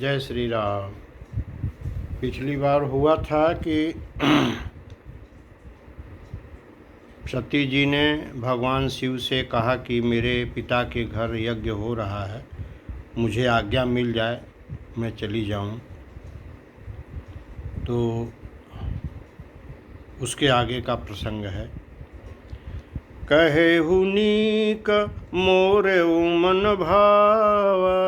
जय श्री राम। पिछली बार हुआ था कि सती जी ने भगवान शिव से कहा कि मेरे पिता के घर यज्ञ हो रहा है, मुझे आज्ञा मिल जाए मैं चली जाऊं। तो उसके आगे का प्रसंग है। कहे हुनीक मोरे मन भावा,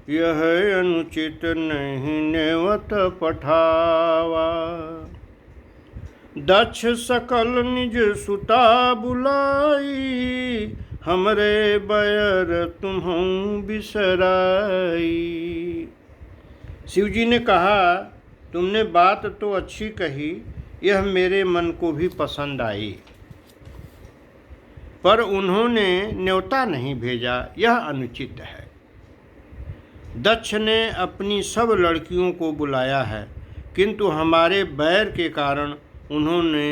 यह अनुचित नहीं नेवत पठावा। दक्ष सकल निज सुता बुलाई, हमरे बैर तुम्हूँ बिसराई। शिवजी ने कहा, तुमने बात तो अच्छी कही, यह मेरे मन को भी पसंद आई, पर उन्होंने न्योता नहीं भेजा, यह अनुचित है। दक्ष ने अपनी सब लड़कियों को बुलाया है, किंतु हमारे बैर के कारण उन्होंने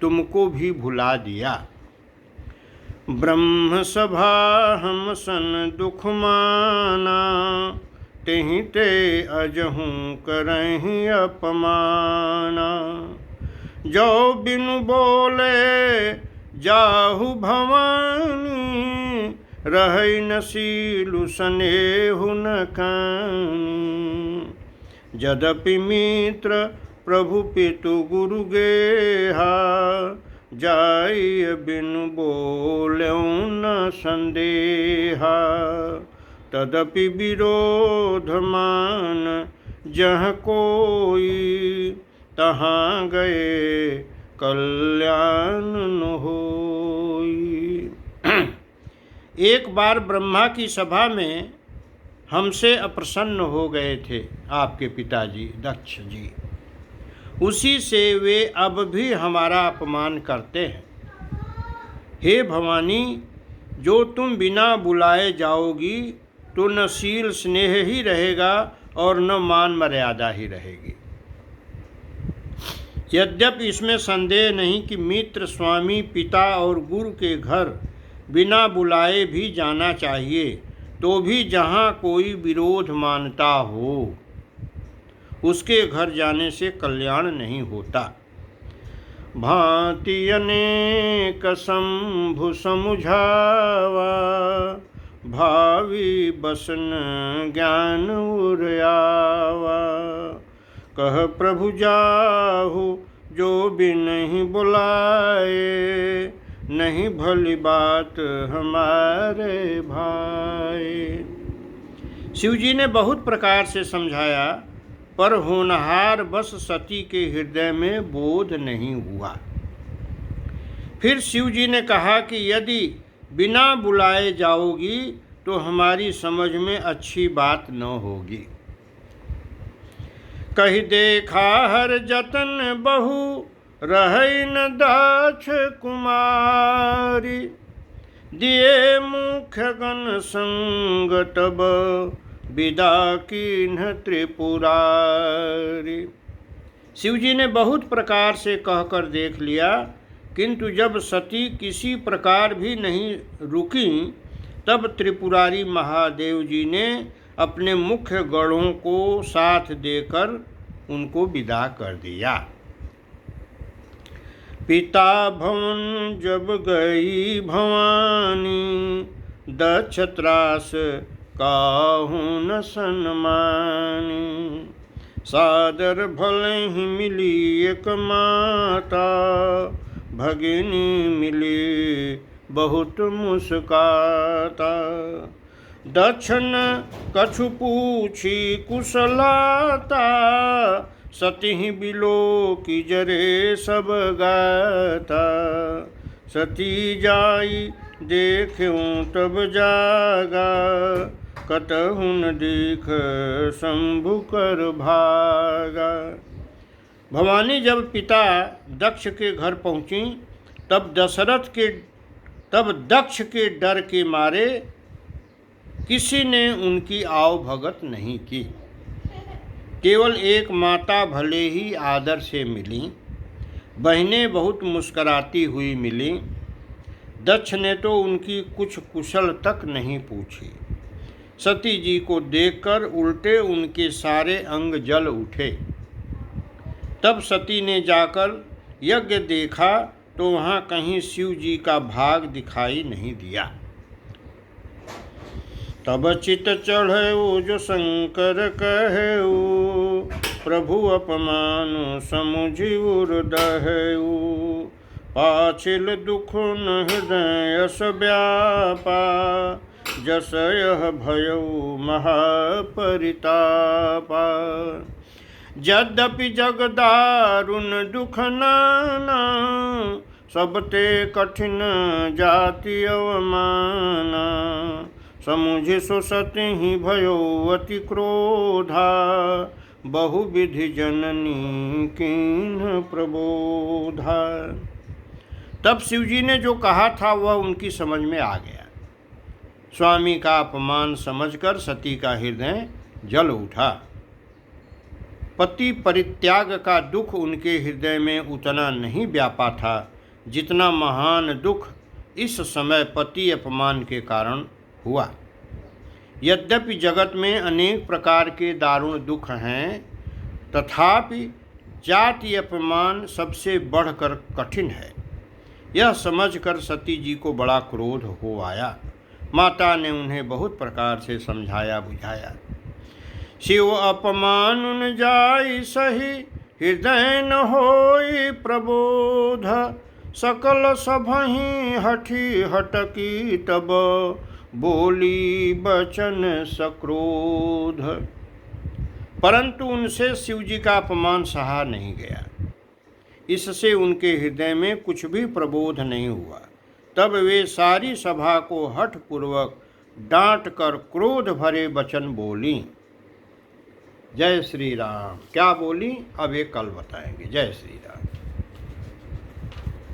तुमको भी भुला दिया। ब्रह्म सभा हम सन दुख माना, तेहि ते अजहूँ करहि अपमाना। जो बिनु बोले जाहु भवानी, रहै न सीलु स्नेहु न कानी। यद्यपि मित्र प्रभु पितु गुरु गेहा, जाय बिनु बोलऊ न संदेहा। तदपि विरोध मान जहाँ कोई, तहाँ गए कल्याण न होई। एक बार ब्रह्मा की सभा में हमसे अप्रसन्न हो गए थे आपके पिताजी दक्ष जी, उसी से वे अब भी हमारा अपमान करते हैं। हे भवानी, जो तुम बिना बुलाए जाओगी तो न शील स्नेह ही रहेगा और न मान मर्यादा ही रहेगी। यद्यपि इसमें संदेह नहीं कि मित्र, स्वामी, पिता और गुरु के घर बिना बुलाए भी जाना चाहिए, तो भी जहाँ कोई विरोध मानता हो उसके घर जाने से कल्याण नहीं होता। भांति अनेक शंभु समुझावा, भावी बसन ज्ञान उर्यावा। कह प्रभु जाहु जो भी नहीं बुलाए, नहीं भली बात हमारे भाई। शिवजी ने बहुत प्रकार से समझाया, पर होनहार बस सती के हृदय में बोध नहीं हुआ। फिर शिवजी ने कहा कि यदि बिना बुलाए जाओगी तो हमारी समझ में अच्छी बात न होगी। कही देखा हर जतन बहु, रहै न दाक्ष कुमारी। दिए मुख्य गण संग तब, विदा कीन्ह त्रिपुरारी। शिवजी ने बहुत प्रकार से कहकर देख लिया, किंतु जब सती किसी प्रकार भी नहीं रुकी, तब त्रिपुरारी महादेव जी ने अपने मुख्य गणों को साथ देकर उनको विदा कर दिया। पिता भवन जब गई भवानी, दक्ष त्रास काहू न सन्मानी। सादर भले ही मिली एक माता, भगिनी मिली बहुत मुस्काता। दक्ष न कछु पूछी कुशलाता, सती बिलो की जरे सब गाता। सती जाई देखूं तब जागा, कतहु न दीख शंभु कर भागा। भवानी जब पिता दक्ष के घर पहुँची, तब दक्ष के डर के मारे किसी ने उनकी आव भगत नहीं की। केवल एक माता भले ही आदर से मिली, बहनें बहुत मुस्कराती हुई मिलीं। दक्ष ने तो उनकी कुछ कुशल तक नहीं पूछी। सती जी को देखकर उल्टे उनके सारे अंग जल उठे। तब सती ने जाकर यज्ञ देखा तो वहाँ कहीं शिव जी का भाग दिखाई नहीं दिया। तब चित चढ़ो जो शंकर कहऊ, प्रभु अपमान समुझि उर्दहऊ। पाछिल दुख न हृदय यस व्यापा, जस यह भयऊ महापरितापा। यद्यपि जग दारुण दुख नाना, सबते कठिन जाति अवमाना। समुझि सो सति भयो अति क्रोधा, बहुविधि जननी कीन्ह प्रबोधा। तब शिवजी ने जो कहा था वह उनकी समझ में आ गया। स्वामी का अपमान समझकर सती का हृदय जल उठा। पति परित्याग का दुख उनके हृदय में उतना नहीं व्यापा था जितना महान दुख इस समय पति अपमान के कारण हुआ। यद्यपि जगत में अनेक प्रकार के दारुण दुख हैं, तथापि जाति अपमान सबसे बढ़कर कठिन है। यह समझकर सती जी को बड़ा क्रोध हो आया। माता ने उन्हें बहुत प्रकार से समझाया बुझाया। शिव अपमान न जाई सही, हृदय न होई प्रबोध। सकल सभहि हठी हटकी, तब बोली बचन सक्रोध। परंतु उनसे शिव जी का अपमान सहा नहीं गया। इससे उनके हृदय में कुछ भी प्रबोध नहीं हुआ। तब वे सारी सभा को हठपूर्वक डांट कर क्रोध भरे वचन बोली। जय श्री राम। क्या बोली अब ये कल बताएंगे। जय श्री राम।